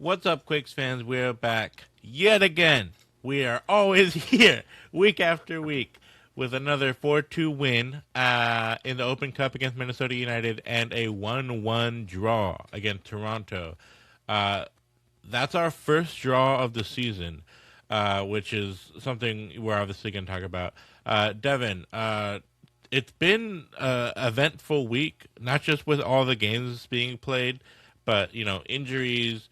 What's up, Quakes fans? We're back yet again. We are always here, week after week, with another 4-2 win in the Open Cup against Minnesota United and a 1-1 draw against Toronto. That's our first draw of the season, which is something we're obviously going to talk about. Devin, it's been an eventful week, not just with all the games being played, but, injuries,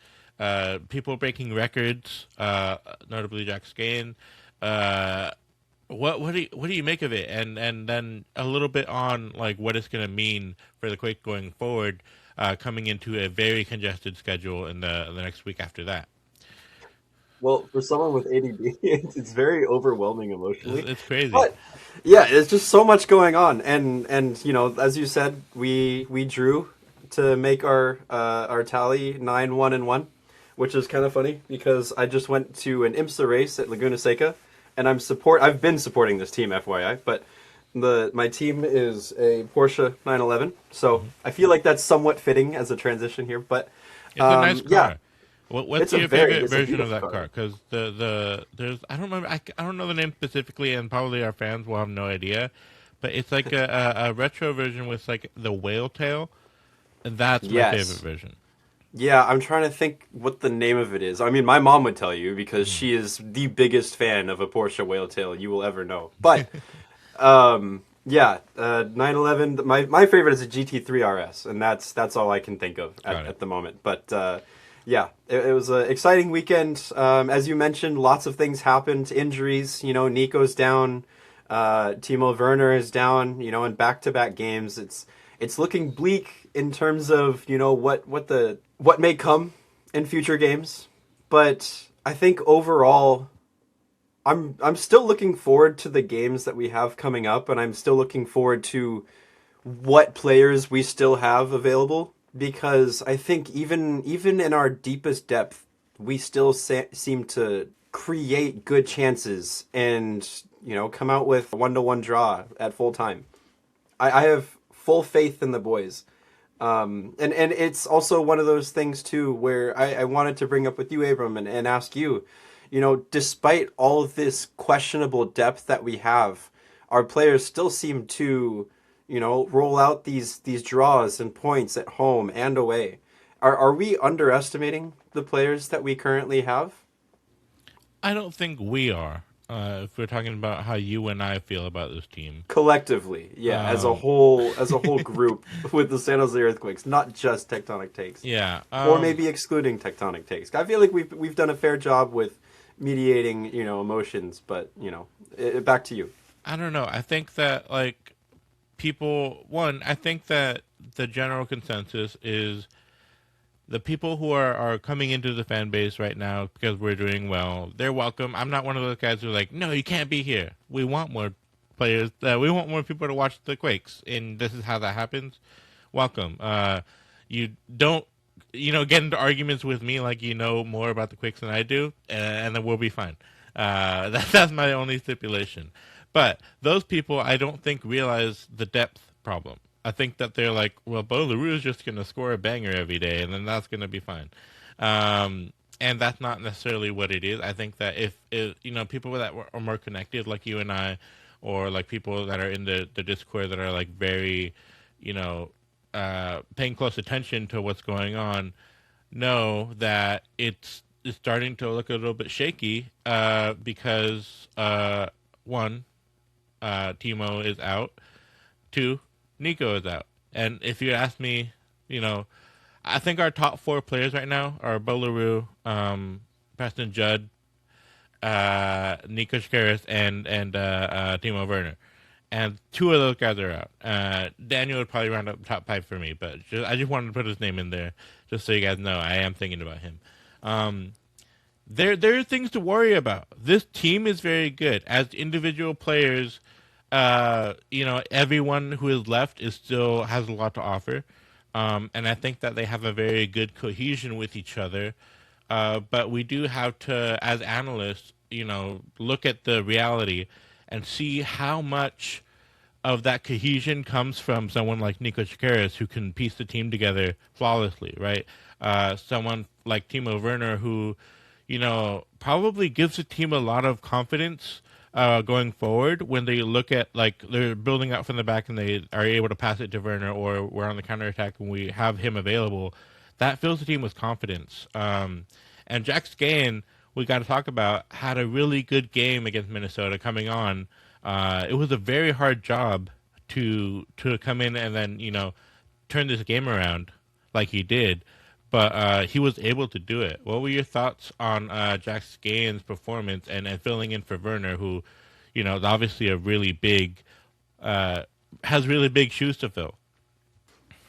people breaking records, notably Jack Skane. What do you make of it? And then a little bit on like what it's going to mean for the Quake going forward, coming into a very congested schedule in the next week after that. Well, for someone with ADD, it's very overwhelming emotionally. It's crazy. But yeah, there's just so much going on, and as you said, we drew to make our tally 9-1-1, which is kind of funny because I just went to an IMSA race at Laguna Seca, and I've been supporting this team, FYI, but my team is a Porsche 911, so I feel like that's somewhat fitting as a transition here. But it's a nice car. Yeah. What's your favorite version of that car? Because there's I don't remember, I don't know the name specifically, and probably our fans will have no idea, but it's like a retro version with like the whale tail, and that's my favorite version. Yeah, I'm trying to think what the name of it is. I mean, my mom would tell you because she is the biggest fan of a Porsche whale tail you will ever know. But 911. My favorite is a GT3 RS, and that's all I can think of at the moment. But yeah, it was an exciting weekend. As you mentioned, lots of things happened. Injuries, Niko's down. Timo Werner is down, in back-to-back games. It's looking bleak in terms of, what may come in future games. But I think overall, I'm still looking forward to the games that we have coming up, and I'm still looking forward to what players we still have available. Because I think even in our deepest depth, we still seem to create good chances and, come out with a 1-1 draw at full time. I have full faith in the boys. And it's also one of those things, too, where I wanted to bring up with you, Abram, and ask you, despite all of this questionable depth that we have, our players still seem to roll out these draws and points at home and away. Are we underestimating the players that we currently have? I don't think we are. If we're talking about how you and I feel about this team Collectively, yeah, as a whole group with the San Jose Earthquakes, not just Tectonic Takes. Yeah, or maybe excluding Tectonic Takes. I feel like we've done a fair job with mediating, emotions, but back to you. I don't know. I think that I think that the general consensus is the people who are coming into the fan base right now because we're doing well, they're welcome. I'm not one of those guys who are like, no, you can't be here. We want more players. We want more people to watch the Quakes, and this is how that happens. Welcome. You don't, get into arguments with me like you know more about the Quakes than I do, and then we'll be fine. That's my only stipulation. But those people, I don't think, realize the depth problem. I think that they're like, well, Bo LaRue is just going to score a banger every day, and then that's going to be fine. And that's not necessarily what it is. I think that if people that are more connected, like you and I, or like people that are in the Discord that are like very, paying close attention to what's going on, know that it's starting to look a little bit shaky because, one, Timo is out. Two, Niko is out. And if you ask me, I think our top four players right now are Bo LaRue, Preston Judd, Niko Shkaris, and Timo Werner. And two of those guys are out. Daniel would probably round up top five for me, but I just wanted to put his name in there just so you guys know I am thinking about him. There are things to worry about. This team is very good. As individual players, everyone who is left still has a lot to offer. And I think that they have a very good cohesion with each other. But we do have to, as analysts, look at the reality and see how much of that cohesion comes from someone like Niko Shkaris, who can piece the team together flawlessly, right? someone like Timo Werner, who, probably gives the team a lot of confidence going forward when they look at like they're building up from the back and they are able to pass it to Werner, or we're on the counterattack and we have him available. That fills the team with confidence. And Jack Skahan, we got to talk about, had a really good game against Minnesota coming on. It was a very hard job to come in and then turn this game around like he did, but he was able to do it. What were your thoughts on Jack Skahan's performance and filling in for Werner, who is obviously a really big has really big shoes to fill?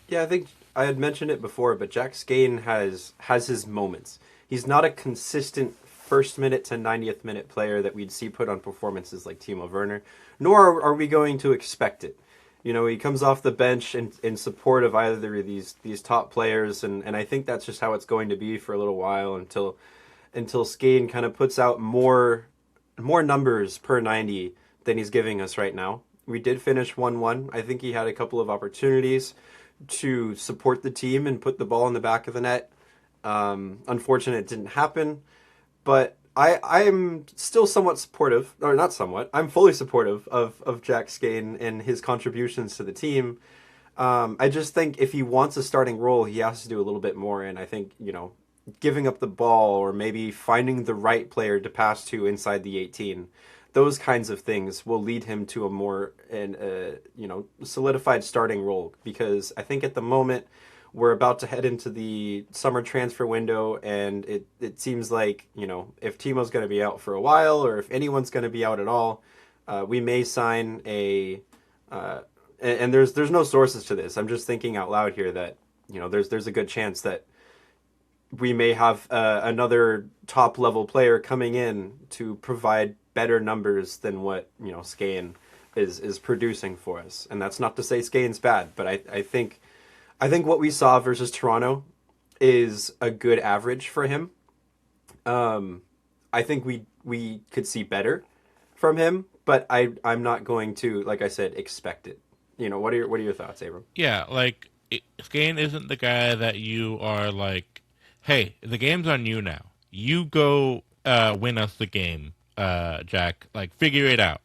Yeah, I think I had mentioned it before, but Jack Skahan has his moments. He's not a consistent first minute to 90th minute player that we'd see put on performances like Timo Werner, nor are we going to expect it. He comes off the bench in support of either of these top players, and I think that's just how it's going to be for a little while until Skahan kind of puts out more numbers per 90 than he's giving us right now. We did finish 1-1. I think he had a couple of opportunities to support the team and put the ball in the back of the net. Unfortunately, it didn't happen, but I am still somewhat supportive, or not somewhat. I'm fully supportive of Jack Skahan and his contributions to the team. I just think if he wants a starting role, he has to do a little bit more. And I think giving up the ball or maybe finding the right player to pass to inside the 18, those kinds of things will lead him to a more solidified starting role. Because I think at the moment, we're about to head into the summer transfer window, and it seems like, if Timo's going to be out for a while, or if anyone's going to be out at all, we may sign and there's no sources to this. I'm just thinking out loud here that, there's a good chance that we may have another top level player coming in to provide better numbers than what, Skahan is producing for us. And that's not to say Skahan's bad, but I think what we saw versus Toronto is a good average for him. I think we could see better from him, but I'm not going to, like I said, expect it. What are your thoughts, Abram? Yeah, like Skahan isn't the guy that you are like, hey, the game's on you now. You go win us the game, Jack. Like, figure it out.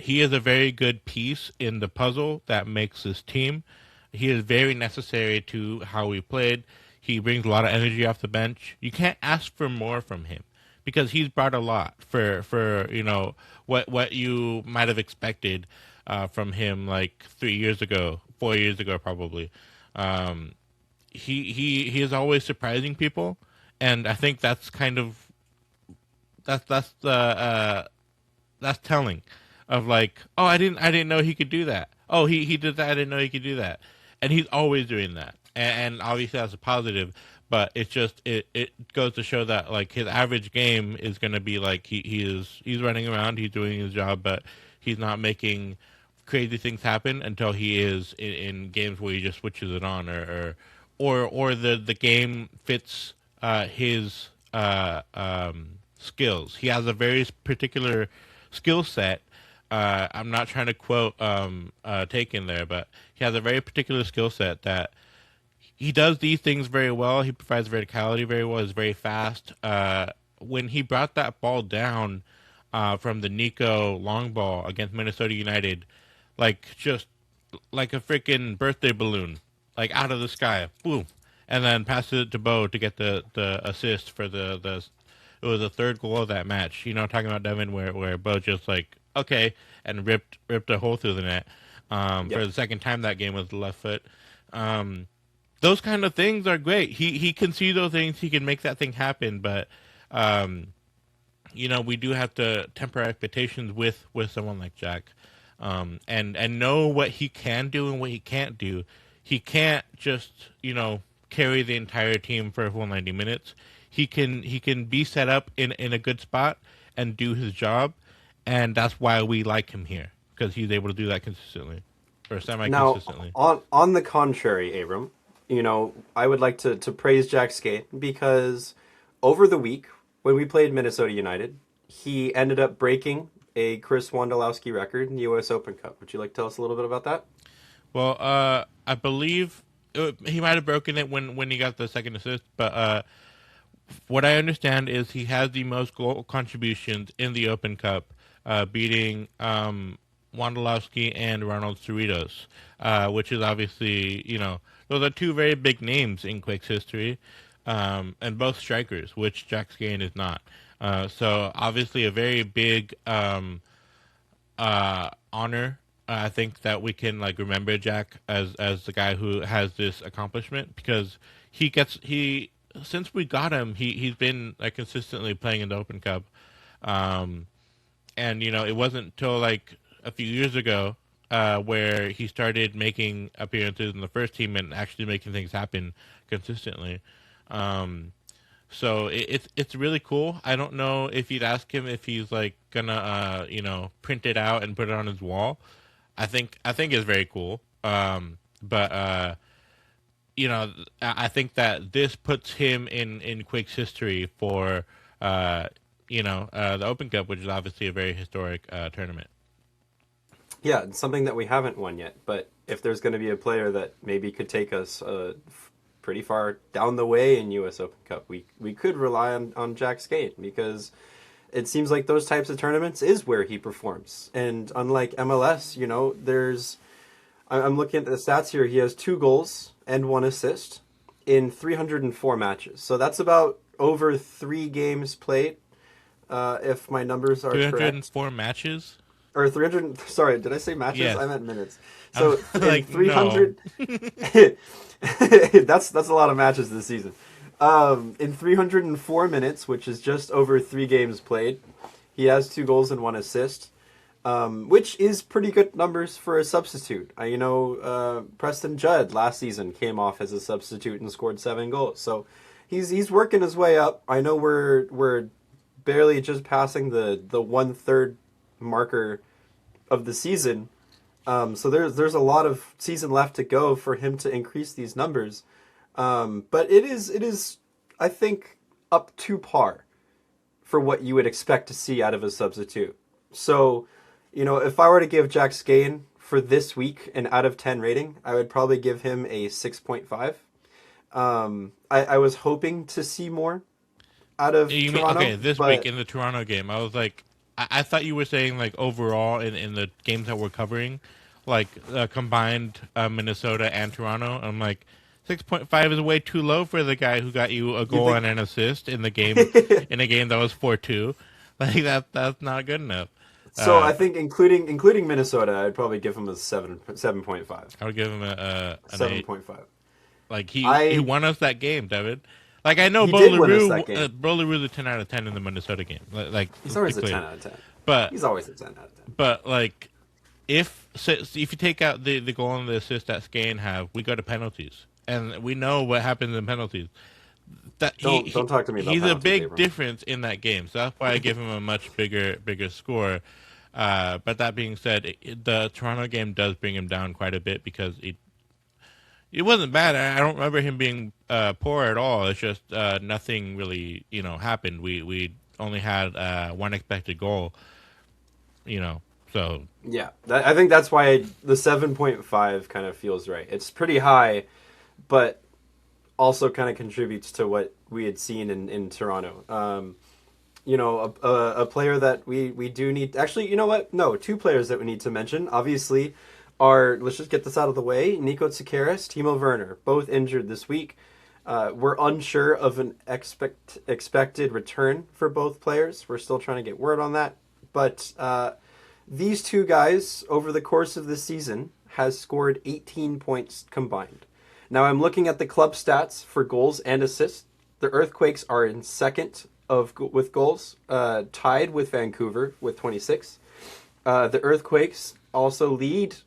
He is a very good piece in the puzzle that makes this team. He is very necessary to how we played. He brings a lot of energy off the bench. You can't ask for more from him because he's brought a lot for what you might have expected from him like 3 years ago, 4 years ago probably. He is always surprising people, and I think that's kind of that's telling of like, oh, I didn't know he could do that. Oh, he did that. I didn't know he could do that. And he's always doing that. And obviously that's a positive, but it's just it goes to show that like his average game is going to be like he's running around, he's doing his job, but he's not making crazy things happen until he is in games where he just switches it on, or the game fits his skills. He has a very particular skill set. I'm not trying to quote Taken there, but he has a very particular skill set that he does these things very well. He provides verticality very well. He's very fast. When he brought that ball down from the Niko long ball against Minnesota United, like just like a freaking birthday balloon, like out of the sky, boom, and then passed it to Bo to get the assist for the it was the third goal of that match. Talking about Devon, where Bo just like okay and ripped a hole through the net for the second time that game with the left foot. Those kind of things are great. He can see those things. He can make that thing happen. But we do have to temper expectations with someone like Jack, and know what he can do and what he can't do. He can't just carry the entire team for a full 90 minutes. He can be set up in a good spot and do his job, and that's why we like him here, because he's able to do that consistently or semi-consistently. Now, on the contrary, Abram, I would like to praise Jack Skahan because over the week when we played Minnesota United, he ended up breaking a Chris Wondolowski record in the U.S. Open Cup. Would you like to tell us a little bit about that? Well, I believe he might have broken it when he got the second assist, but what I understand is he has the most goal contributions in the Open Cup, beating Wondolowski and Ronald Cerritos, which is obviously, those are two very big names in Quake's history, and both strikers, which Jack Skane is not. So obviously a very big honor. I think that we can remember Jack as the guy who has this accomplishment, because he since we got him, he's been consistently playing in the Open Cup, and it wasn't until a few years ago where he started making appearances in the first team and actually making things happen consistently. So it's really cool. I don't know if you'd ask him if he's gonna print it out and put it on his wall. I think it's very cool. But I think that this puts him in Quake's history for the Open Cup, which is obviously a very historic tournament. Yeah, it's something that we haven't won yet. But if there's going to be a player that maybe could take us pretty far down the way in US Open Cup, we could rely on Jack Skate, because it seems like those types of tournaments is where he performs. And unlike MLS, I'm looking at the stats here. He has 2 goals and 1 assist in 304 matches. So that's about over 3 games played, if my numbers are 304 correct. Matches? Or 300, sorry, did I say matches? Yes. I meant minutes. So in 300... that's a lot of matches this season. In 304 minutes, which is just over 3 games played, he has 2 goals and 1 assist, which is pretty good numbers for a substitute. Preston Judd last season came off as a substitute and scored 7 goals. So he's working his way up. I know we're barely just passing the 1/3 marker of the season. So there's a lot of season left to go for him to increase these numbers. But it is, I think, up to par for what you would expect to see out of a substitute. So, if I were to give Jack Skane for this week an out of 10 rating, I would probably give him a 6.5. I was hoping to see more out of Toronto. Okay, this week in the Toronto game, I was I thought you were saying overall in the games that we're covering, combined Minnesota and Toronto. I'm 6.5 is way too low for the guy who got you a goal and an assist in the game in a game that was 4-2. That's not good enough. So I think including Minnesota, I'd probably give him a 7.5. I would give him an 7.5. He won us that game, David. I know Bolleroo the 10 out of 10 in the Minnesota game. He's always a 10 out of 10. But he's always a 10 out of 10. But if you take out the goal and the assist that Skane have, we go to penalties, and we know what happens in penalties. Don't talk to me about he's penalties, a big Abram. difference in that game, so that's why I give him a much bigger score. But that being said, the Toronto game does bring him down quite a bit, because it wasn't bad. I don't remember him being poor at all. It's just nothing really happened. We only had 1 expected goal. So yeah, I think that's why the 7.5 kind of feels right. It's pretty high, but also kind of contributes to what we had seen in Toronto. A player that we do need... Actually, you know what? No, 2 players that we need to mention, obviously, are... Let's just get this out of the way. Niko Tsikaris, Timo Werner, both injured this week. We're unsure of an expected return for both players. We're still trying to get word on that. But these 2 guys, over the course of the season, has scored 18 points combined. Now, I'm looking at the club stats for goals and assists. The Earthquakes are in second with goals, tied with Vancouver with 26. The Earthquakes also lead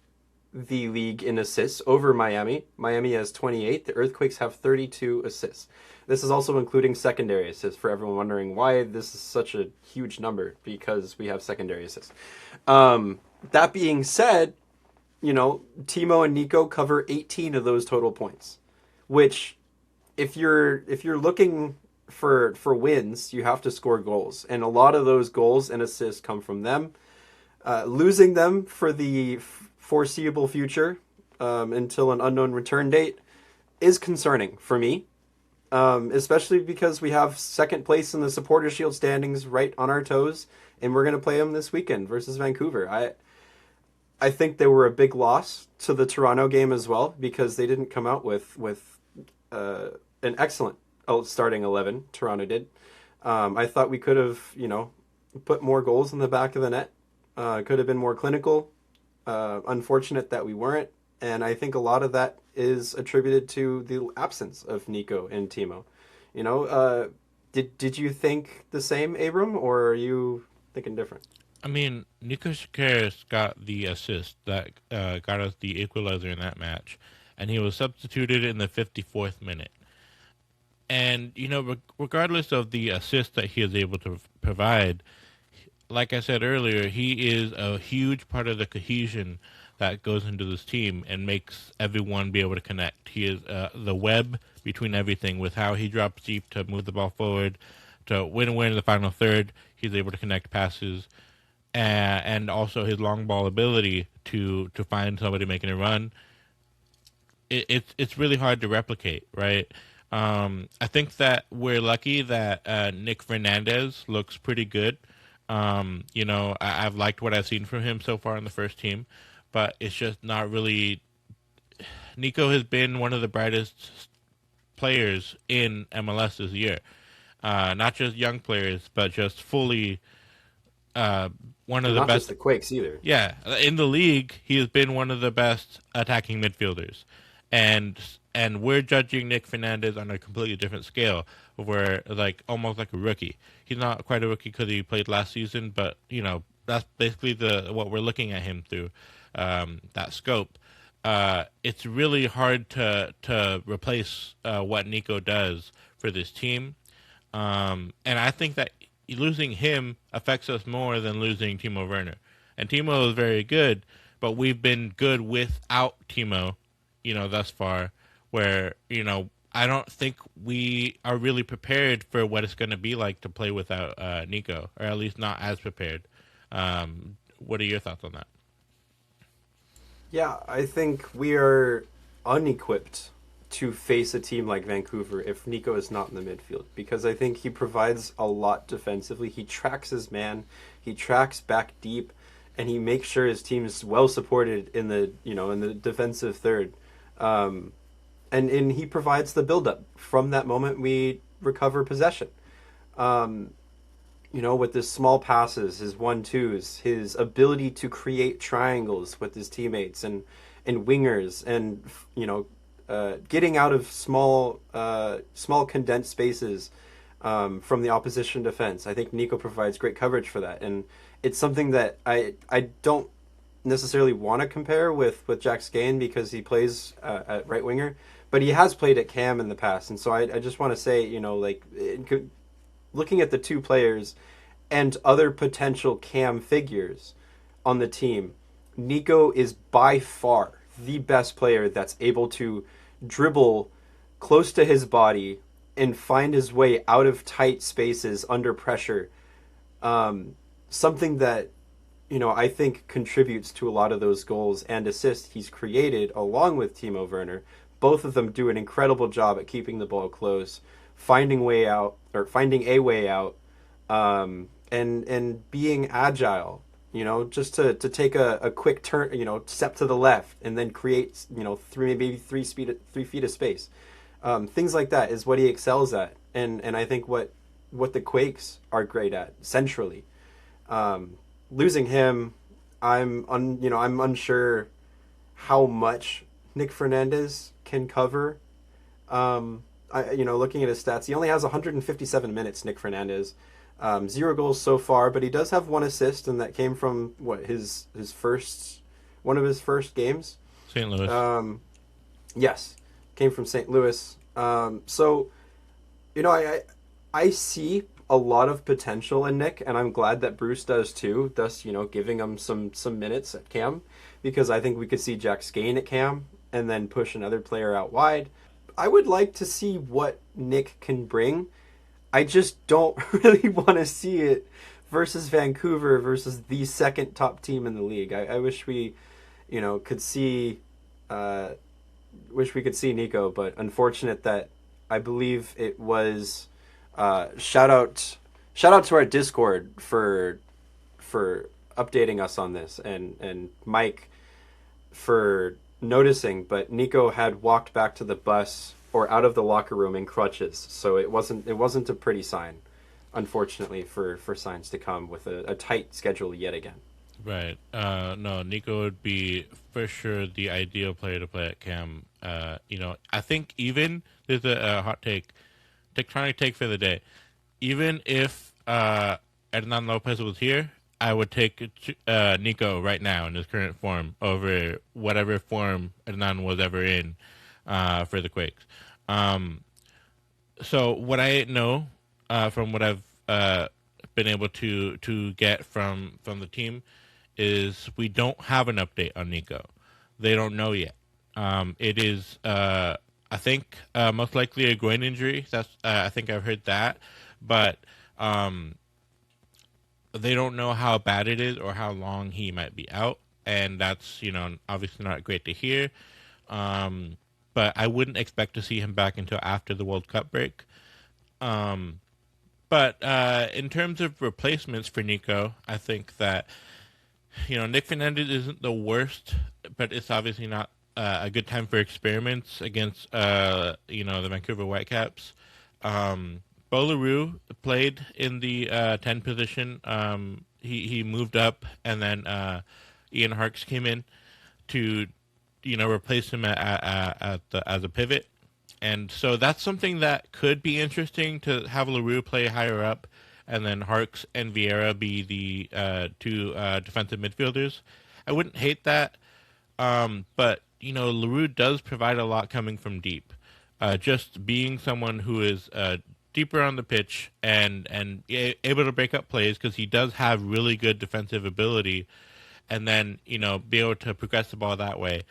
the league in assists over Miami. Miami has 28. The Earthquakes have 32 assists. This is also including secondary assists, for everyone wondering why this is such a huge number, because we have secondary assists. That being said, Timo and Niko cover 18 of those total points, which if you're looking for wins, you have to score goals. And a lot of those goals and assists come from them. Losing them for the foreseeable future, until an unknown return date, is concerning for me, especially because we have second place in the Supporter Shield standings right on our toes, and we're going to play them this weekend versus Vancouver. I think they were a big loss to the Toronto game as well because they didn't come out with an excellent starting 11. Toronto did. I thought we could have, put more goals in the back of the net. Could have been more clinical. Unfortunate that we weren't. And I think a lot of that is attributed to the absence of Niko and Timo. Did you think the same, Abram, or are you thinking different? I mean, Nico Shakaris got the assist that got us the equalizer in that match, and he was substituted in the 54th minute. And, regardless of the assist that he is able to provide, like I said earlier, he is a huge part of the cohesion that goes into this team and makes everyone be able to connect. He is the web between everything with how he drops deep to move the ball forward, to win in the final third. He's able to connect passes, and also his long ball ability to find somebody making a run. It's really hard to replicate, right? I think that we're lucky that Nick Fernandez looks pretty good. I've liked what I've seen from him so far in the first team, but it's just not really. Nico has been one of the brightest players in MLS this year. Not just young players, but just fully one of And the not best. just the Quakes either. Yeah, in the league, he has been one of the best attacking midfielders, and we're judging Nick Fernandez on a completely different scale, where almost like a rookie. He's not quite a rookie because he played last season, but that's basically what we're looking at him through that scope. It's really hard to replace what Nico does for this team, and I think that losing him affects us more than losing Timo Werner. And Timo is very good, but we've been good without Timo, thus far, where, I don't think we are really prepared for what it's going to be like to play without Nico, or at least not as prepared. What are your thoughts on that? Yeah, I think we are unequipped to face a team like Vancouver if Nico is not in the midfield, because I think he provides a lot defensively. He tracks his man, he tracks back deep, and he makes sure his team is well supported in the defensive third. And he provides the build-up. From that moment, we recover possession. With his small passes, his 1-2s, his ability to create triangles with his teammates and wingers, and getting out of small condensed spaces from the opposition defense. I think Nico provides great coverage for that, and it's something that I don't necessarily want to compare with Jack Skane because he plays at right winger, but he has played at Cam in the past, and so I just want to say, looking at the two players and other potential Cam figures on the team, Nico is by far the best player that's able to dribble close to his body and find his way out of tight spaces under pressure. Something that, I think contributes to a lot of those goals and assists he's created along with Timo Werner. Both of them do an incredible job at keeping the ball close, finding a way out, and being agile. Just to take a quick turn, step to the left and then create, maybe 3 feet of space. Things like that is what he excels at, and I think what the Quakes are great at centrally. Losing him, I'm unsure how much Nick Fernandez can cover. Looking at his stats, he only has 157 minutes. Nick Fernandez, 0 goals so far, but he does have 1 assist, and that came from one of his first games. St. Louis. Yes, came from St. Louis. So, I see a lot of potential in Nick, and I'm glad that Bruce does too. Thus, giving him some minutes at Cam, because I think we could see Jack Skane at Cam and then push another player out wide. I would like to see what Nick can bring. I just don't really want to see it versus Vancouver, versus the second top team in the league. I wish we, could see wish we could see Niko, but unfortunate that I believe it was shout out to our Discord for updating us on this, and Mike for noticing, but Niko had walked back to the bus or out of the locker room in crutches, so it wasn't a pretty sign, unfortunately, for signs to come with a tight schedule yet again. Right. No, Niko would be for sure the ideal player to play at Cam. I think even there's a hot tectonic take for the day. Even if Hernan Lopez was here, I would take Niko right now in his current form over whatever form Hernan was ever in for the Quakes. So what I know from what I've been able to get from the team is we don't have an update on Niko. They don't know yet. It is, I think, most likely a groin injury. That's I think I've heard that, but they don't know how bad it is or how long he might be out, and that's obviously not great to hear. But I wouldn't expect to see him back until after the World Cup break. But in terms of replacements for Niko, I think that Nick Fernandez isn't the worst, but it's obviously not a good time for experiments against the Vancouver Whitecaps. Bo LaRue played in the 10 position. He moved up, and then Ian Harkes came in to replace him as a pivot. And so that's something that could be interesting, to have LaRue play higher up, and then Harkes and Vieira be the two defensive midfielders. I wouldn't hate that, but LaRue does provide a lot coming from deep. Just being someone who is deeper on the pitch and able to break up plays, because he does have really good defensive ability, and then be able to progress the ball that way.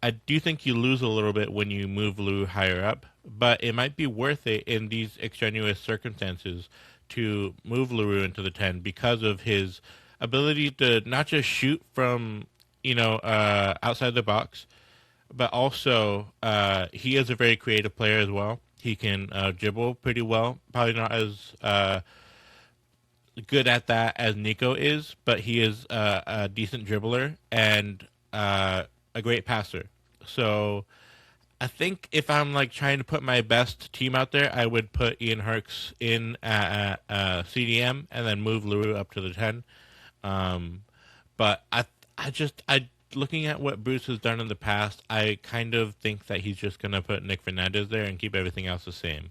I do think you lose a little bit when you move LaRue higher up, but it might be worth it in these extraneous circumstances to move LaRue into the 10 because of his ability to not just shoot from outside the box, but also he is a very creative player as well. He can dribble pretty well, probably not as good at that as Niko is, but he is a decent dribbler and a great passer. So I think if I'm trying to put my best team out there, I would put Ian Harkes in at CDM and then move LaRue up to the 10. But I looking at what Bruce has done in the past, I kind of think that he's just going to put Nick Fernandez there and keep everything else the same.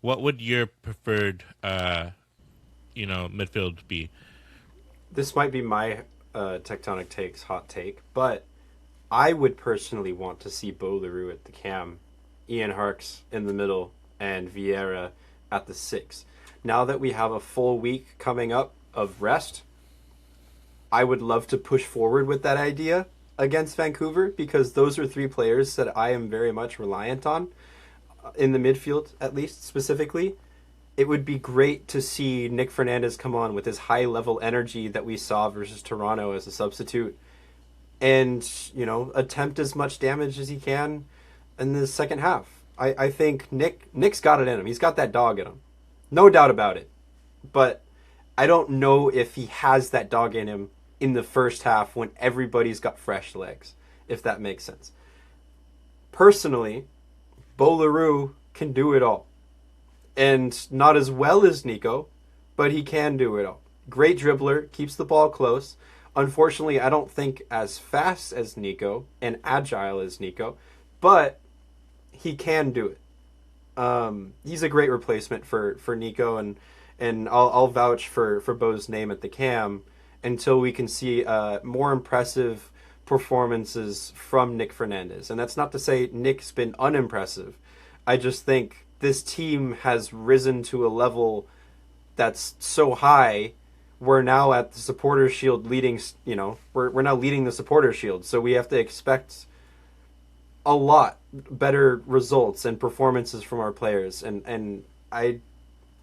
What would your preferred midfield be? This might be my Tectonic Takes hot take, but I would personally want to see Bo LaRue at the cam, Ian Harkes in the middle, and Vieira at the 6. Now that we have a full week coming up of rest, I would love to push forward with that idea against Vancouver, because those are 3 players that I am very much reliant on, in the midfield at least specifically. It would be great to see Nick Fernandez come on with his high-level energy that we saw versus Toronto as a substitute, and attempt as much damage as he can in the second half. I think Nick's got it in him. He's got that dog in him, no doubt about it. But I don't know if he has that dog in him in the first half when everybody's got fresh legs, if that makes sense. Personally, Bo LaRue can do it all, and not as well as Niko, but he can do it all. Great dribbler, keeps the ball close. Unfortunately, I don't think as fast as Niko and agile as Niko, but he can do it. He's a great replacement for Niko, and I'll vouch for Bo's name at the cam until we can see more impressive performances from Nick Fernandez. And that's not to say Nick's been unimpressive. I just think this team has risen to a level that's so high. We're now at the Supporters' Shield leading, we're now leading the Supporters' Shield. So we have to expect a lot better results and performances from our players. And I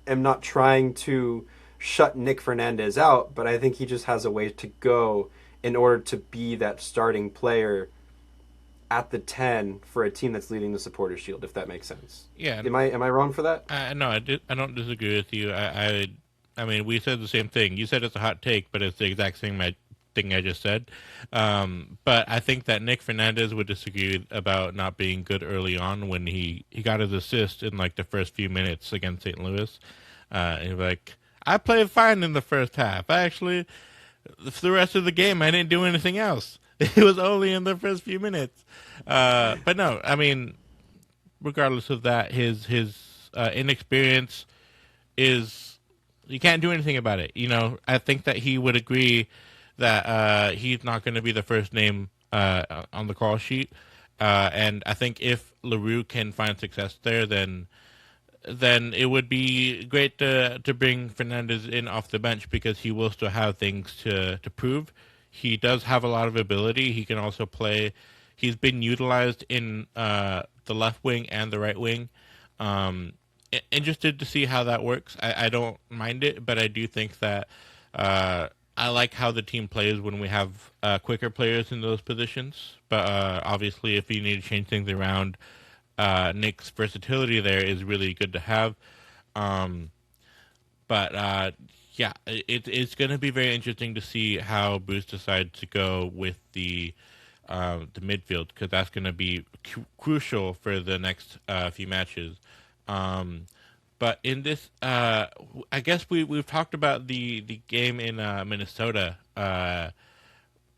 am not trying to shut Nick Fernandez out, but I think he just has a way to go in order to be that starting player at the 10 for a team that's leading the Supporters Shield, if that makes sense. Yeah, Am I wrong for that? no, I don't disagree with you. I mean, we said the same thing. You said it's a hot take, but it's the exact same thing I just said. But I think that Nick Fernandez would disagree about not being good early on when he got his assist in like the first few minutes against St. Louis. And like, I played fine in the first half. I actually, for the rest of the game, I didn't do anything else. It was only in the first few minutes. But no, I mean, regardless of that, his inexperience is, you can't do anything about it. You know, I think that he would agree that he's not going to be the first name on the call sheet, and I think if LaRue can find success there, then it would be great to bring Fernandez in off the bench because he will still have things to prove. He does have a lot of ability. He can also play. He's been utilized in the left wing and the right wing. Interested to see how that works. I don't mind it, but I do think that I like how the team plays when we have quicker players in those positions. But obviously, if you need to change things around, Nick's versatility there is really good to have. Yeah, it's going to be very interesting to see how Bruce decides to go with the midfield because that's going to be crucial for the next few matches. But in this, I guess we've talked about the game in Minnesota.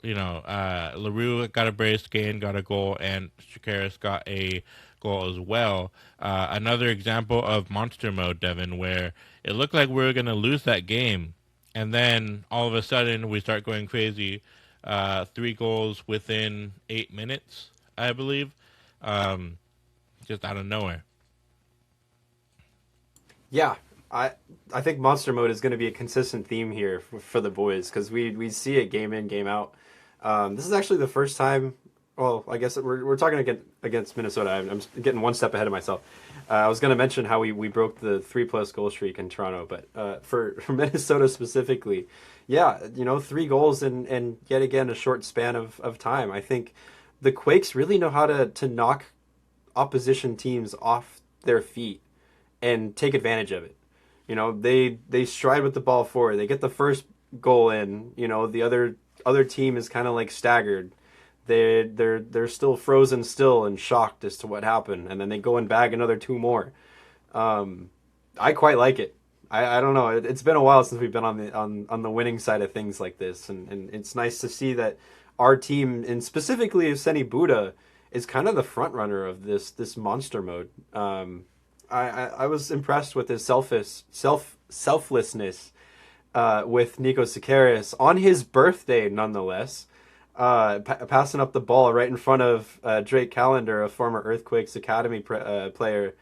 LaRue got a brace, Gain got a goal, and Shakaris got a goal as well. Another example of monster mode, Devon, where it looked like we were going to lose that game, and then all of a sudden we start going crazy. 3 goals within 8 minutes, I believe, just out of nowhere. Yeah, I think monster mode is going to be a consistent theme here for the boys because we see it game in, game out. This is actually the first time. Well, I guess we're talking against Minnesota. I'm getting one step ahead of myself. I was going to mention how we broke the 3+ goal streak in Toronto, but for Minnesota specifically, yeah, 3 goals and yet again a short span of time. I think the Quakes really know how to knock opposition teams off their feet and take advantage of it. They stride with the ball forward. They get the first goal in. The other team is kind of like staggered. They're still frozen still and shocked as to what happened, and then they go and bag another 2 more. I quite like it. I don't know. It's been a while since we've been on the winning side of things like this, and it's nice to see that our team, and specifically Useni Buddha, is kind of the front runner of this monster mode. I was impressed with his selflessness with Niko Sakaris on his birthday, nonetheless, passing up the ball right in front of Drake Callender, a former Earthquakes Academy player,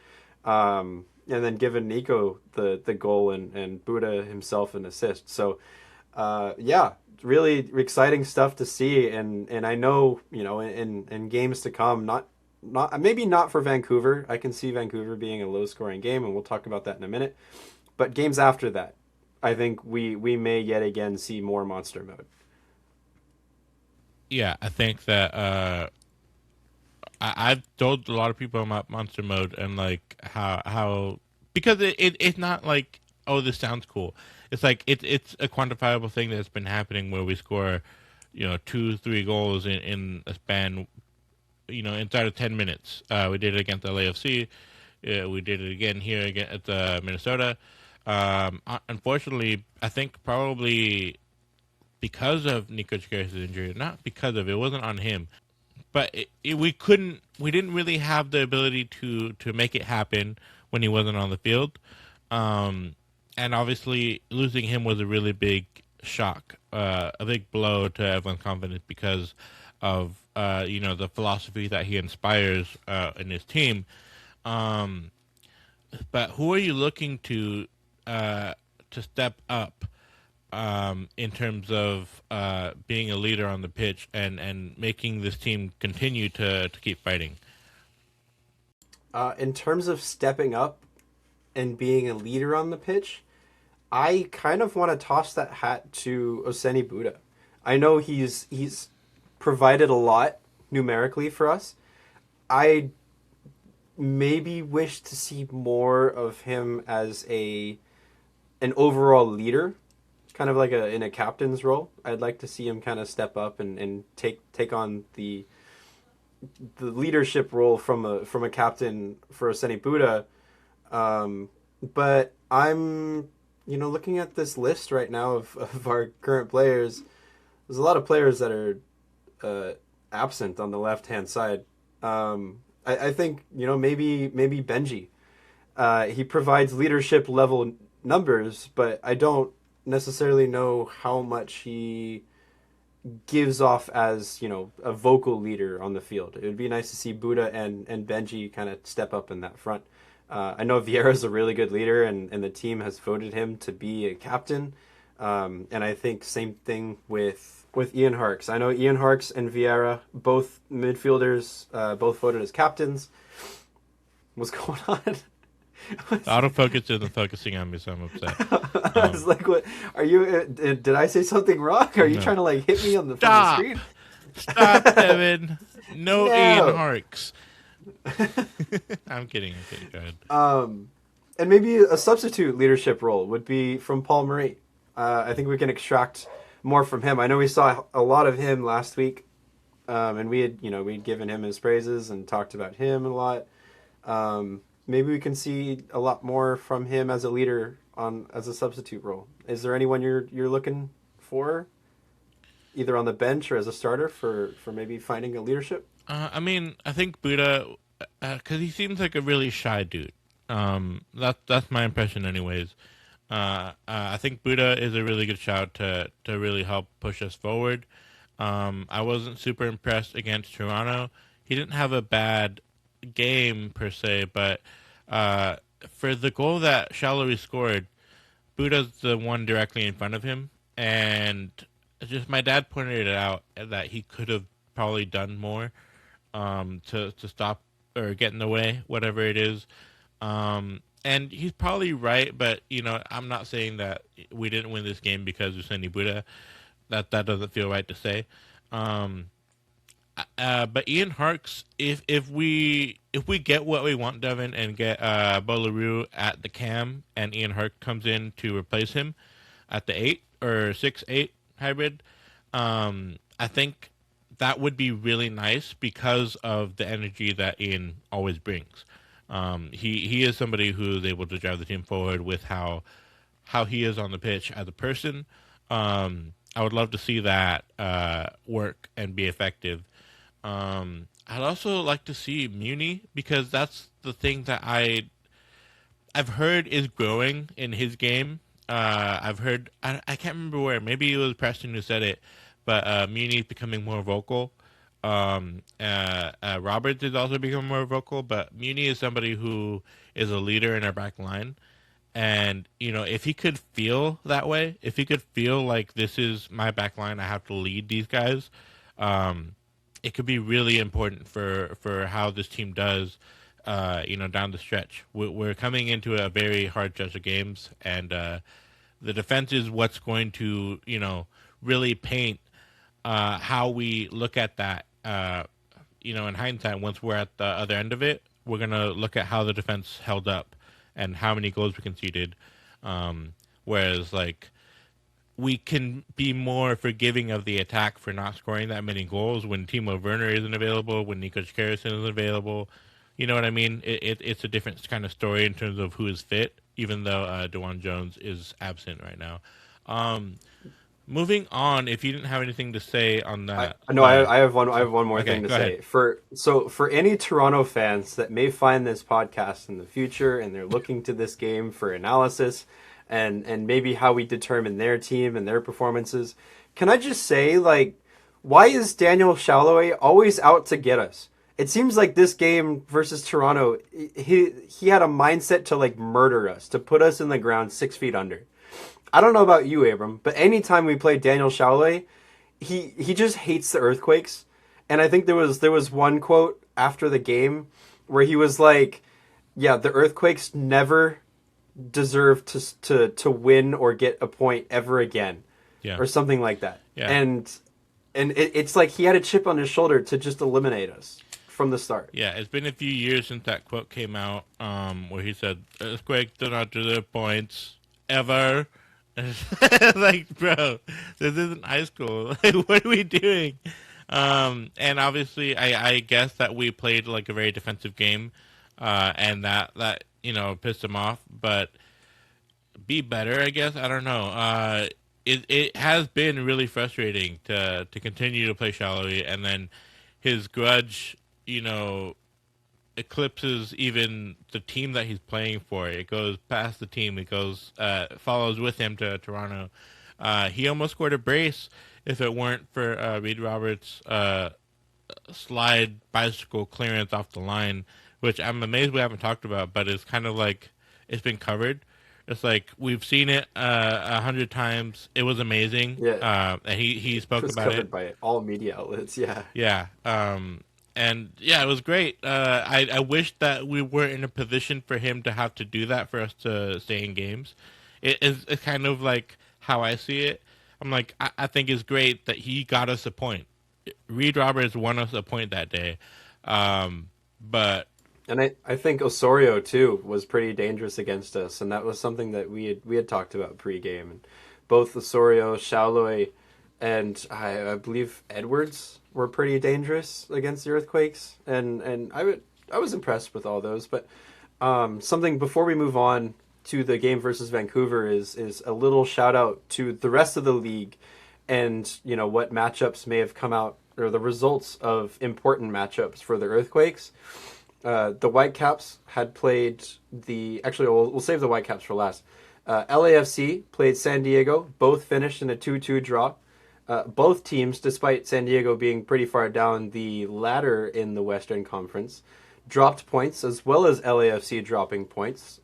and then giving Niko the goal and Buddha himself an assist. So, yeah, really exciting stuff to see, and I know in games to come, not maybe not for Vancouver. I can see Vancouver being a low-scoring game, and we'll talk about that in a minute. But games after that, I think we may yet again see more monster mode. Yeah, I think that I've told a lot of people about monster mode and like how because it's not like, oh, this sounds cool. It's like it's a quantifiable thing that's been happening where we score 2-3 goals in a span inside of 10 minutes. We did it against LAFC. We did it again here at Minnesota. Unfortunately, I think probably because of Niko Chikaris' injury, not because of it wasn't on him, but we didn't really have the ability to make it happen when he wasn't on the field. And obviously losing him was a really big shock, a big blow to everyone's confidence because of the philosophy that he inspires in his team. But who are you looking to step up in terms of being a leader on the pitch and making this team continue to keep fighting? In terms of stepping up and being a leader on the pitch, I kind of want to toss that hat to Useni Buddha. I know he's provided a lot numerically for us, I maybe wish to see more of him as an overall leader, kind of like in a captain's role. I'd like to see him kind of step up and take on the leadership role from a captain for Oseni Buda. But I'm looking at this list right now of our current players. There's a lot of players that are absent on the left hand side. I think maybe Benji. He provides leadership level numbers, but I don't necessarily know how much he gives off as a vocal leader on the field. It would be nice to see Buda and Benji kind of step up in that front. I know Vieira's a really good leader, and the team has voted him to be a captain. And I think same thing with Ian Harkes. I know Ian Harkes and Vieira, both midfielders, both voted as captains. What's going on? Autofocus isn't focusing on me, so I'm upset. I was like, "What are you? Did I say something wrong? Are you trying to like hit me on the, from the screen?" Stop, Devin. No Ian Harkes. I'm kidding. Go ahead. And maybe a substitute leadership role would be from Paul Marie. I think we can extract more from him. I know we saw a lot of him last week, and we'd given him his praises and talked about him a lot. Maybe we can see a lot more from him as a leader as a substitute role. Is there anyone you're looking for, either on the bench or as a starter for maybe finding a leadership? I think Buda, because he seems like a really shy dude. That's my impression, anyways. I think Buda is a really good shout to really help push us forward. I wasn't super impressed against Toronto. He didn't have a bad game per se, but for the goal that Shallowy scored, Buda's the one directly in front of him, and just my dad pointed it out that he could have probably done more to stop or get in the way, whatever it is. And he's probably right, but I'm not saying that we didn't win this game because of Sandy Buda. That doesn't feel right to say. But Ian Harkes, if we get what we want, Devin, and get Bolaroo at the cam, and Ian Harkes comes in to replace him at the 8 or 6-8 hybrid, I think that would be really nice because of the energy that Ian always brings. He is somebody who is able to drive the team forward with how he is on the pitch as a person. I would love to see that work and be effective. I'd also like to see Muni, because that's the thing that I've heard is growing in his game. I've heard, I can't remember where, maybe it was Preston who said it, but Muni is becoming more vocal. Roberts is also becoming more vocal, but Muni is somebody who is a leader in our back line. And, if he could feel that way, if he could feel like this is my back line, I have to lead these guys, it could be really important for how this team does, down the stretch. We're coming into a very hard stretch of games, and the defense is what's going to, really paint how we look at that. In hindsight, once we're at the other end of it, we're going to look at how the defense held up and how many goals we conceded. Whereas, we can be more forgiving of the attack for not scoring that many goals when Timo Werner isn't available, when Nico Karasson isn't available. You know what I mean? It's a different kind of story in terms of who is fit, even though DeJuan Jones is absent right now. Moving on, if you didn't have anything to say on that. I have one more thing to say. For any Toronto fans that may find this podcast in the future and they're looking to this game for analysis and maybe how we determine their team and their performances, can I just say, why is Daniel Shallowy always out to get us? It seems like this game versus Toronto, he had a mindset to murder us, to put us in the ground 6 feet under. I don't know about you, Abram, but anytime we play Daniel Shallowy, he just hates the earthquakes. And I think there was one quote after the game where he was like, "Yeah, the earthquakes never deserve to win or get a point ever again," or something like that. Yeah. And it's like he had a chip on his shoulder to just eliminate us from the start. Yeah, it's been a few years since that quote came out, where he said, "Earthquake do not do their points ever." Like, bro, this isn't high school. Like, what are we doing? And obviously, I guess that we played like a very defensive game, and that pissed him off. But be better, I guess. I don't know. It has been really frustrating to continue to play shallowly, and then his grudge, eclipses even the team that he's playing for. It goes past the team. It goes follows with him to Toronto. He almost scored a brace if it weren't for Reed Roberts' slide bicycle clearance off the line, which I'm amazed we haven't talked about, but it's kind of like it's been covered. It's like we've seen it 100 times. It was amazing. Yeah, and he spoke it was about covered it by all media outlets. Yeah, yeah. And yeah, it was great. I wish that we were in a position for him to have to do that for us to stay in games. It's kind of like how I see it. I'm like, I think it's great that he got us a point. Reed Roberts won us a point that day. But and I think Osorio too was pretty dangerous against us, and that was something that we had talked about pregame. And both Osorio, Shalloy, and I believe Edwards were pretty dangerous against the Earthquakes, and I was impressed with all those. But something before we move on to the game versus Vancouver is a little shout out to the rest of the league, and what matchups may have come out, or the results of important matchups for the Earthquakes. The Whitecaps had played we'll save the Whitecaps for last. LAFC played San Diego. Both finished in a 2-2 draw. Both teams, despite San Diego being pretty far down the ladder in the Western Conference, dropped points, as well as LAFC dropping points.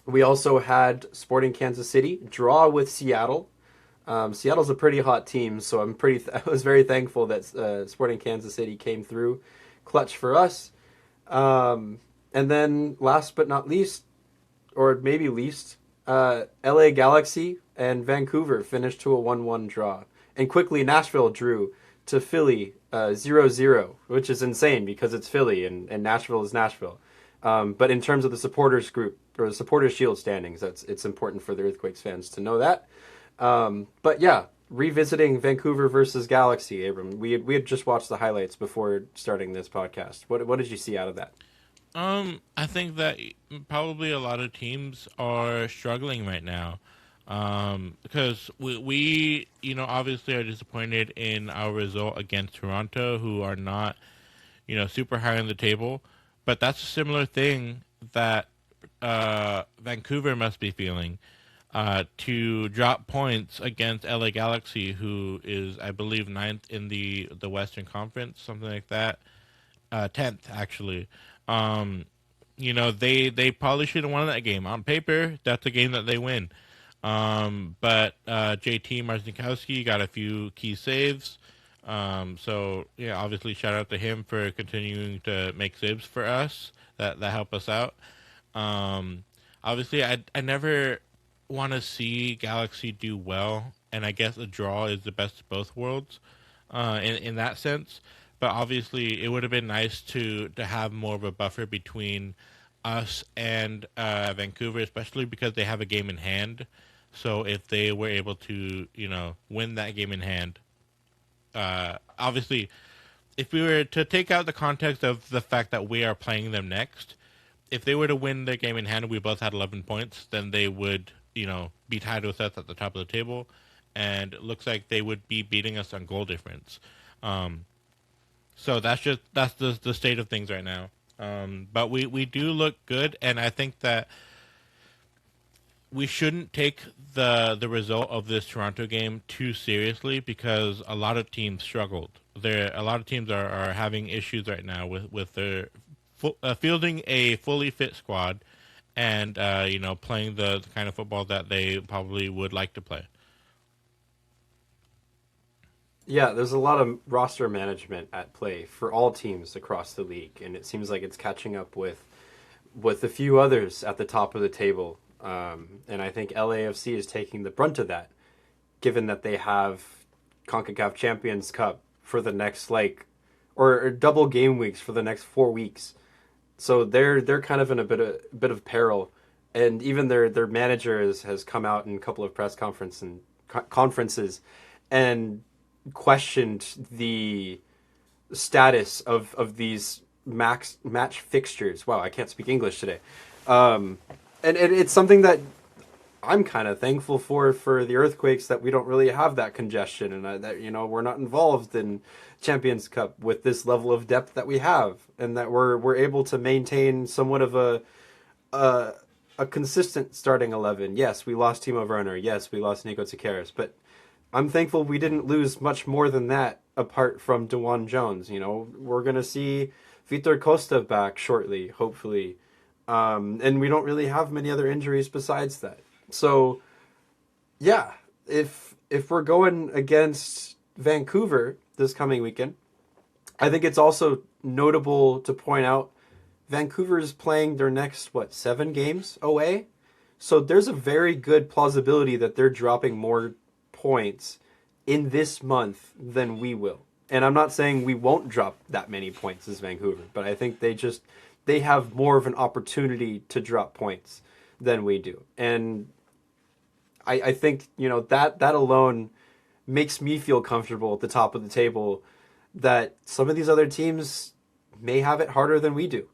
We also had Sporting Kansas City draw with Seattle. Seattle's a pretty hot team, so I was very thankful that Sporting Kansas City came through clutch for us. And then last but not least, or maybe least, LA Galaxy and Vancouver finished to a 1-1 draw. And quickly Nashville drew to Philly 0-0, which is insane because it's Philly and Nashville is Nashville. But in terms of the supporters group, or the supporters shield standings, it's important for the Earthquakes fans to know that. But yeah, revisiting Vancouver versus Galaxy, Abram, we had just watched the highlights before starting this podcast. What did you see out of that? I think that probably a lot of teams are struggling right now. Because we obviously are disappointed in our result against Toronto, who are not, super high on the table. But that's a similar thing that Vancouver must be feeling. To drop points against LA Galaxy, who is, I believe, 9th in the Western Conference, something like that. 10th, actually. They probably should have won that game. On paper, that's a game that they win. But JT Marcinkowski got a few key saves. So, yeah, obviously shout out to him for continuing to make saves for us that help us out. Obviously, I never want to see Galaxy do well, and I guess a draw is the best of both worlds in that sense. But obviously, it would have been nice to have more of a buffer between us and Vancouver, especially because they have a game in hand. So if they were able to, win that game in hand, obviously, if we were to take out the context of the fact that we are playing them next, if they were to win their game in hand and we both had 11 points, then they would, be tied with us at the top of the table. And it looks like they would be beating us on goal difference. So that's the state of things right now. But we do look good, and I think that we shouldn't take the result of this Toronto game too seriously because a lot of teams struggled. A lot of teams are having issues right now with their fielding a fully fit squad and playing the kind of football that they probably would like to play. Yeah, there's a lot of roster management at play for all teams across the league, and it seems like it's catching up with a few others at the top of the table. And I think LAFC is taking the brunt of that, given that they have CONCACAF Champions Cup for the next or double game weeks for the next 4 weeks. So they're kind of in a bit of peril, and even their manager has come out in a couple of conferences and questioned the status of these match fixtures. Wow, I can't speak English today. And it's something that I'm kind of thankful for the Earthquakes, that we don't really have that congestion, and that we're not involved in Champions Cup with this level of depth that we have, and that we're able to maintain somewhat of a consistent starting 11. Yes, we lost Timo Werner. Yes, we lost Nico Takaris, but I'm thankful we didn't lose much more than that apart from DeJuan Jones. We're going to see Vitor Costa back shortly, hopefully. And we don't really have many other injuries besides that. So, yeah, if we're going against Vancouver this coming weekend, I think it's also notable to point out Vancouver is playing their next, 7 games away? So there's a very good plausibility that they're dropping more points in this month than we will. And I'm not saying we won't drop that many points as Vancouver, but I think they have more of an opportunity to drop points than we do. And I think, that alone makes me feel comfortable at the top of the table that some of these other teams may have it harder than we do.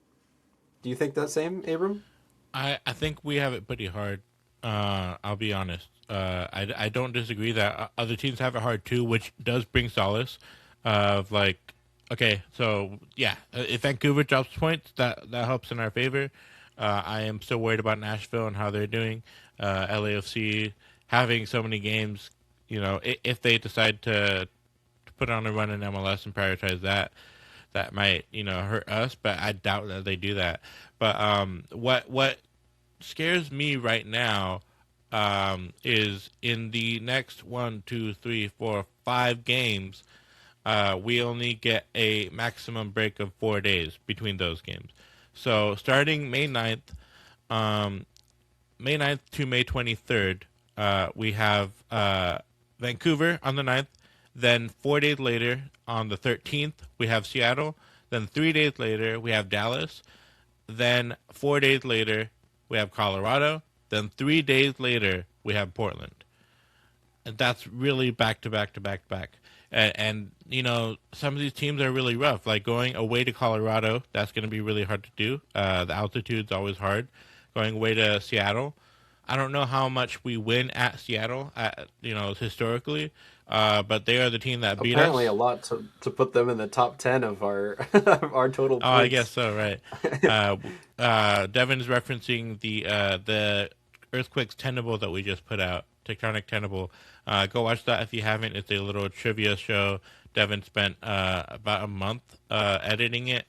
Do you think that same, Abram? I think we have it pretty hard. I'll be honest. I don't disagree that other teams have it hard too, which does bring solace. Okay, so yeah, if Vancouver drops points, that helps in our favor. I am still worried about Nashville and how they're doing. LAFC having so many games, if they decide to put on a run in MLS and prioritize that might hurt us. But I doubt that they do that. But what scares me right now is in the next 1, 2, 3, 4, 5 games. We only get a maximum break of 4 days between those games. So starting May 9th to May 23rd, we have Vancouver on the 9th. Then 4 days later, on the 13th, we have Seattle. Then 3 days later, we have Dallas. Then 4 days later, we have Colorado. Then 3 days later, we have Portland. And that's really back to back to back to back. And some of these teams are really rough. Like going away to Colorado, that's going to be really hard to do. The altitude's always hard. Going away to Seattle, I don't know how much we win at Seattle, historically, but they are the team that beat us. Apparently a lot to put them in the top 10 of our our total points. Oh, I guess so, right. Devin is referencing the Earthquakes Tenable that we just put out, Tectonic Tenable. Go watch that if you haven't. It's a little trivia show. Devin spent about a month editing it.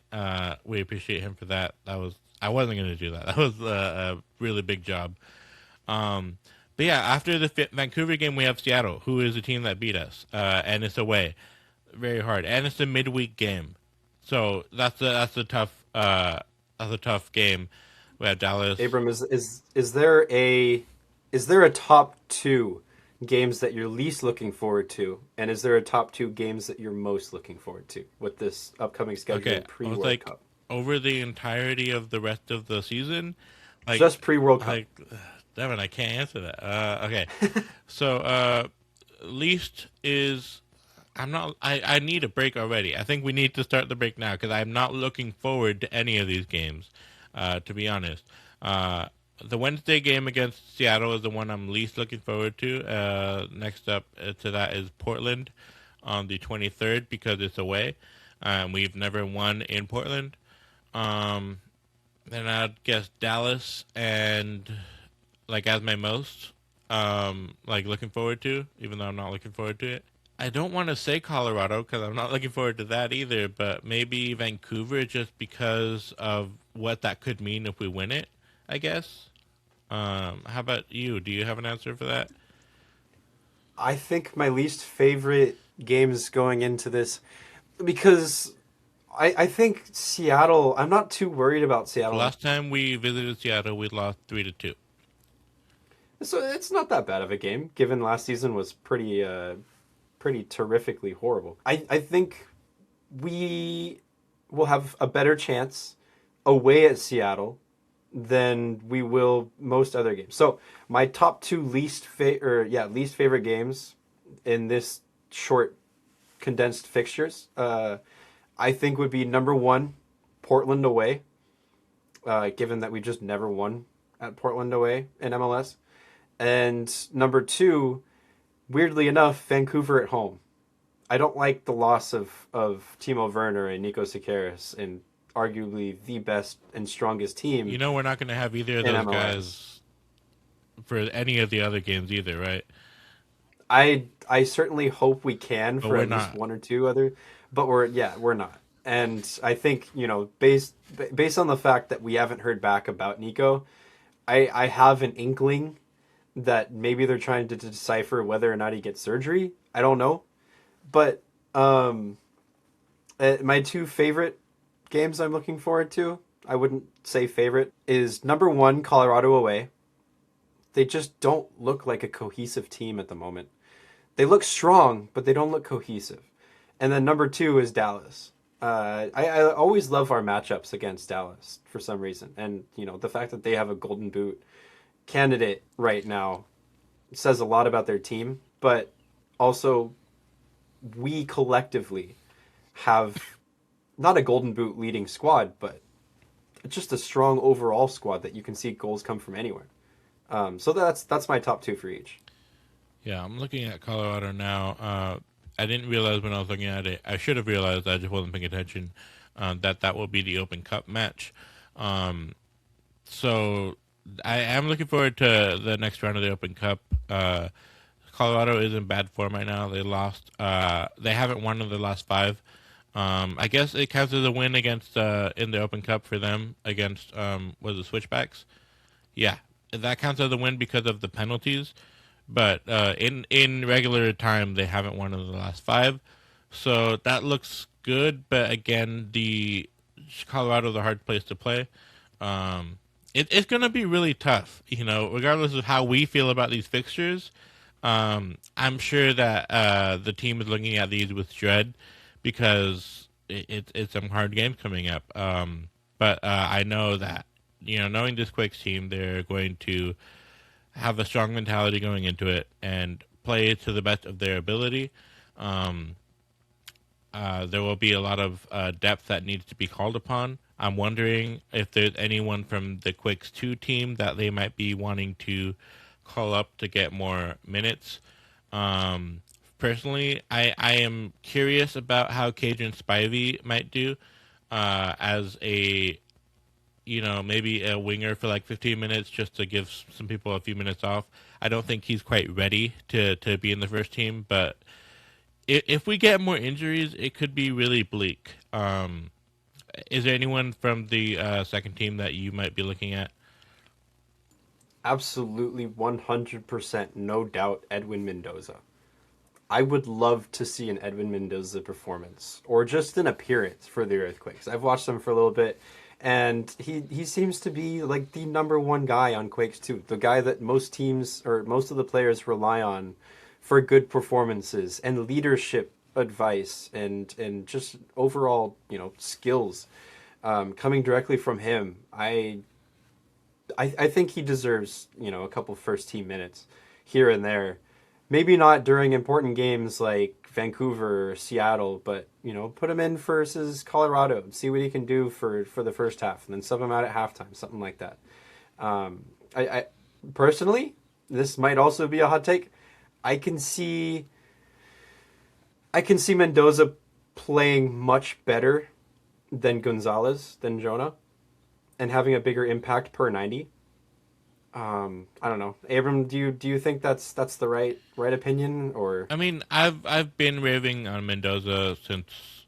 We appreciate him for that. I wasn't going to do that. That was a really big job. But yeah, after the Vancouver game, we have Seattle, who is a team that beat us, and it's away, very hard, and it's a midweek game, so that's a tough game. We have Dallas. Abram, is there a top 2 games that you're least looking forward to, and is there a top 2 games that you're most looking forward to with this upcoming schedule pre-World Cup? Over the entirety of the rest of the season, just pre-World Cup. Devin, I can't answer that. Okay, so least is I need a break already. I think we need to start the break now because I'm not looking forward to any of these games. To be honest, the Wednesday game against Seattle is the one I'm least looking forward to. Next up to that is Portland on the 23rd because it's away. We've never won in Portland. Then I'd guess Dallas and as my most looking forward to, even though I'm not looking forward to it. I don't want to say Colorado because I'm not looking forward to that either, but maybe Vancouver just because of what that could mean if we win it, I guess. How about you? Do you have an answer for that? I think my least favorite games going into this, because I think Seattle, I'm not too worried about Seattle. Last time we visited Seattle, we lost 3-2. So it's not that bad of a game, given last season was pretty terrifically horrible. I think we will have a better chance away at Seattle than we will most other games. So my top two least favorite games in this short condensed fixtures, I think would be number one, Portland away, given that we just never won at Portland away in MLS, and number two, weirdly enough, Vancouver at home. I don't like the loss of Timo Werner and Nico Sikeris and arguably the best and strongest team. You know, we're not going to have either of those guys for any of the other games either, right? I certainly hope we can for at least one or two other, but we're not. And I think, based on the fact that we haven't heard back about Nico, I have an inkling that maybe they're trying to decipher whether or not he gets surgery. I don't know. But my two favorite games I'm looking forward to, I wouldn't say favorite, is number one, Colorado away. They just don't look like a cohesive team at the moment. They look strong, but they don't look cohesive. And then number two is Dallas. I always love our matchups against Dallas for some reason. And, the fact that they have a Golden Boot candidate right now says a lot about their team. But also, we collectively have not a Golden Boot leading squad, but just a strong overall squad that you can see goals come from anywhere. So that's my top two for each. Yeah, I'm looking at Colorado now. I didn't realize when I was looking at it. I should have realized. I just wasn't paying attention. That will be the Open Cup match. So I am looking forward to the next round of the Open Cup. Colorado is in bad form right now. They lost. They haven't won in the last 5. I guess it counts as a win against in the Open Cup for them against was it Switchbacks? Yeah, that counts as a win because of the penalties. But in regular time, they haven't won in the last 5, so that looks good. But again, the Colorado's a hard place to play. It's going to be really tough, regardless of how we feel about these fixtures. I'm sure that the team is looking at these with dread because it's some hard games coming up. But I know that knowing this Quakes team, they're going to have a strong mentality going into it and play to the best of their ability. There will be a lot of depth that needs to be called upon. I'm wondering if there's anyone from the Quakes 2 team that they might be wanting to call up to get more minutes. Personally, I am curious about how Cajun Spivey might do as a maybe a winger for like 15 minutes just to give some people a few minutes off. I don't think he's quite ready to be in the first team, but if we get more injuries, it could be really bleak. Is there anyone from the second team that you might be looking at? Absolutely, 100%, no doubt, Edwin Mendoza. I would love to see an Edwin Mendoza performance or just an appearance for the Earthquakes. I've watched them for a little bit. And he seems to be like the number one guy on Quakes 2, the guy that most teams or most of the players rely on for good performances and leadership advice and just overall skills coming directly from him. I think he deserves a couple first team minutes here and there. Maybe not during important games like Vancouver or Seattle, but put him in versus Colorado and see what he can do for the first half, and then sub him out at halftime, something like that. I personally, this might also be a hot take. I can see Mendoza playing much better than Gonzalez, than Jonah, and having a bigger impact per 90. I don't know, Abram. Do you think that's the right opinion? Or I mean, I've been raving on Mendoza since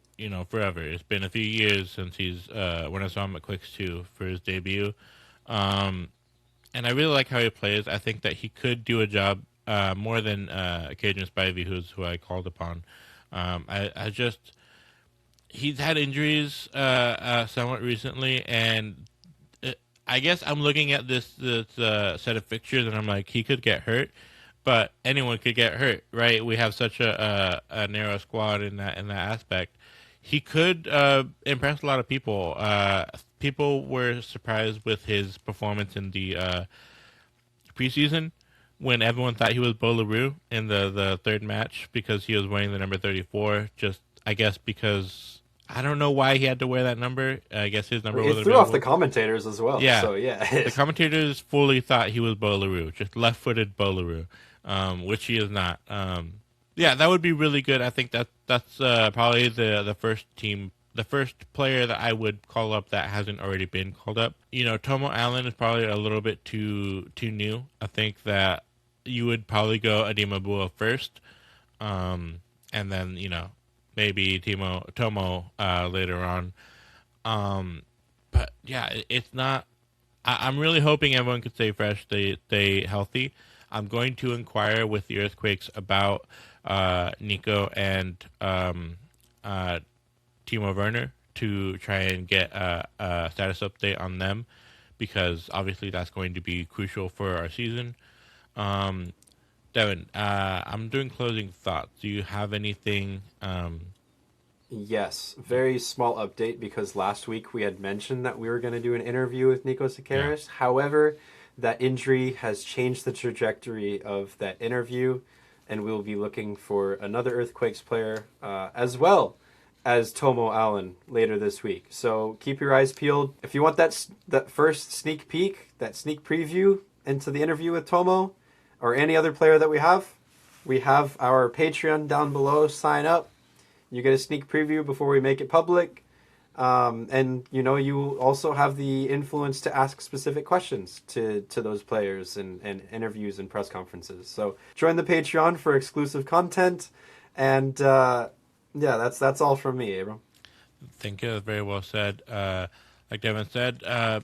forever. It's been a few years since he's when I saw him at Quicks 2 for his debut, and I really like how he plays. I think that he could do a job more than Cajun Spivey, who I called upon. I just he's had injuries somewhat recently, and I guess I'm looking at this set of fixtures, and I'm like, he could get hurt, but anyone could get hurt, right? We have such a narrow squad in that aspect. he could impress a lot of people. People were surprised with his performance in the preseason when everyone thought he was Bolaroo in the third match because he was wearing the number 34. Just, I guess, because I don't know why he had to wear that number. I guess his number was It threw available. off the commentators as well. Yeah. So, yeah. The commentators fully thought he was Bolaroo, just left-footed Bolaroo, which he is not. Yeah, that would be really good. I think that's probably the first player that I would call up that hasn't already been called up. Tomo Allen is probably a little bit too new. I think that you would probably go Adimabua first, and then maybe Tomo later on. But yeah, it's not. I'm really hoping everyone could stay fresh, stay healthy. I'm going to inquire with the Earthquakes about Niko and Timo Werner to try and get a status update on them, because obviously that's going to be crucial for our season. Devin, I'm doing closing thoughts. Do you have anything? Yes, very small update, because last week we had mentioned that we were going to do an interview with Niko Sakaris. Yeah. However, that injury has changed the trajectory of that interview, and we'll be looking for another Earthquakes player as well as Tomo Allen later this week. So keep your eyes peeled. If you want that first sneak peek, that sneak preview into the interview with Tomo or any other player that we have our Patreon down below. Sign up. You get a sneak preview before we make it public. And you also have the influence to ask specific questions to those players and interviews and press conferences. So join the Patreon for exclusive content. And that's all from me, Abram. Thank you. That's very well said. Like Devin said,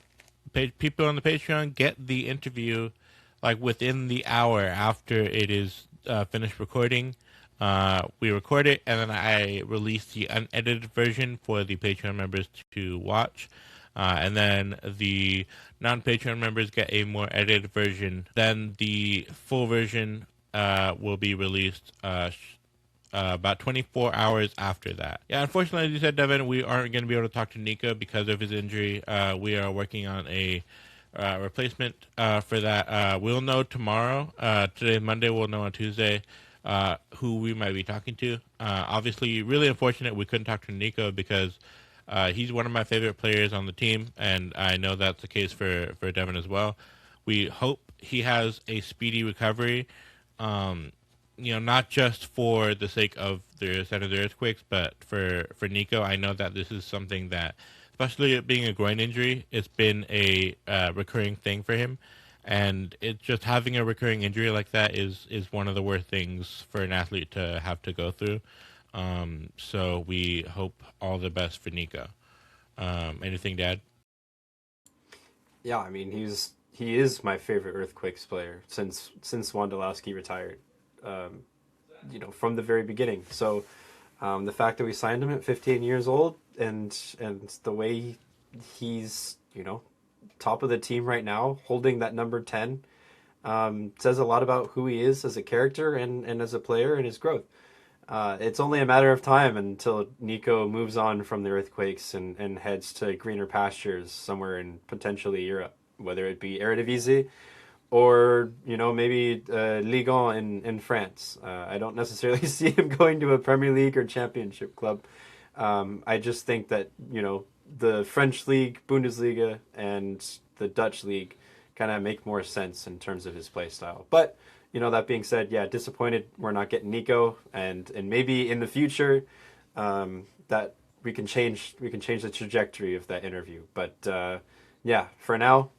people on the Patreon get the interview like within the hour after it is finished recording. We record it, and then I release the unedited version for the Patreon members to watch. And then the non-Patreon members get a more edited version. Then the full version will be released about 24 hours after that. Yeah, unfortunately, as you said, Devin, we aren't going to be able to talk to Niko because of his injury. We are working on a replacement for that. We'll know tomorrow. Today's Monday. We'll know on Tuesday who we might be talking to. Obviously, really unfortunate we couldn't talk to Niko because he's one of my favorite players on the team, and I know that's the case for Devin as well. We hope he has a speedy recovery, not just for the sake of the San Jose Earthquakes, but for Niko. I know that this is something that, especially it being a groin injury, it's been a recurring thing for him. And it's just having a recurring injury like that is one of the worst things for an athlete to have to go through. So we hope all the best for Niko. Anything to add? Yeah, I mean he is my favorite Earthquakes player since Wondolowski retired. From the very beginning. So the fact that we signed him at 15 years old and the way he's top of the team right now, holding that number 10, says a lot about who he is as a character and as a player and his growth. It's only a matter of time until Niko moves on from the Earthquakes and heads to greener pastures somewhere in potentially Europe, whether it be Eredivisie or maybe Ligue 1 in France. I don't necessarily see him going to a Premier League or Championship club. I just think that the French League, Bundesliga, and the Dutch League kind of make more sense in terms of his play style. But, that being said, yeah, disappointed we're not getting Niko, and maybe in the future that we can change the trajectory of that interview. But, for now,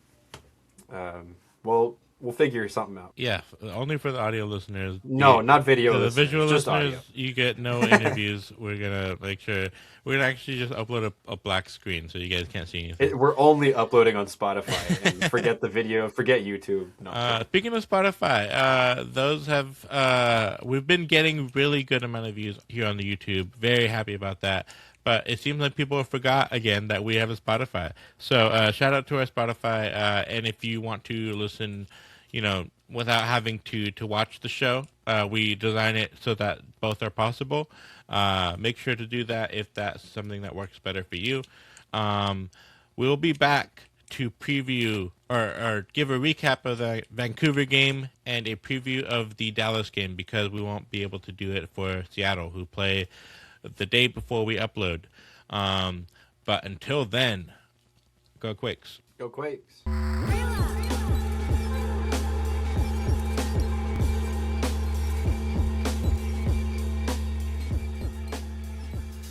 we'll figure something out. Yeah, only for the audio listeners. No, not video listeners. The visual just listeners, audio. You get no interviews. We're going to make sure. We're going to actually just upload a black screen so you guys can't see anything. We're only uploading on Spotify. And forget the video. Forget YouTube. No. Speaking of Spotify, those have... we've been getting really good amount of views here on the YouTube. Very happy about that. But it seems like people forgot again that we have a Spotify. So shout out to our Spotify. And if you want to listen... without having to watch the show. We design it so that both are possible. Make sure to do that if that's something that works better for you. We'll be back to preview or give a recap of the Vancouver game and a preview of the Dallas game, because we won't be able to do it for Seattle, who play the day before we upload. But until then, go Quakes. Go Quakes.